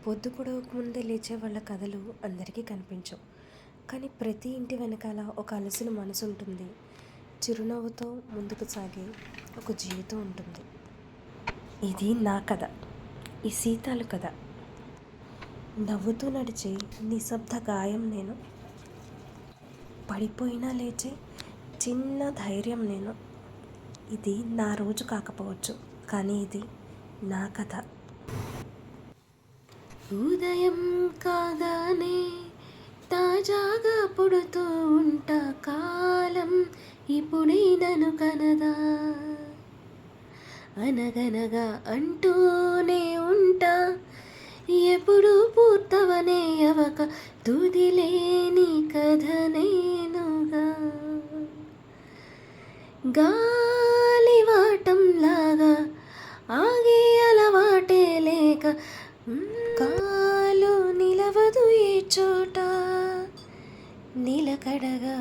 పొద్దు పొడవక ముందే లేచే వాళ్ళ కథలు అందరికీ కనిపించవు. కానీ ప్రతి ఇంటి వెనకాల ఒక అలసిన మనసు ఉంటుంది. చిరునవ్వుతో ముందుకు సాగే ఒక జీవితం ఉంటుంది. ఇది నా కథ. ఈ సీతాలు కథ. నవ్వుతూ నడిచే నిశ్శబ్ద గాయం నేను. పడిపోయినా లేచే చిన్న ధైర్యం నేను. ఇది నా రోజు కాకపోవచ్చు, కానీ ఇది నా కథ. ఉదయం కాగానే తాజాగా పుడుతూ ఉంటా, కాలం ఇప్పుడే నన్ను కనదా. అనగనగా అంటూనే ఉంటా, ఎప్పుడు పూర్తవనే అవక తుదిలేని కథ నేనుగా. గాలివాటంలాగా ఆగే అలవాటే లేక, కాలు నిలవదు ఏ చోట, నిలకడగా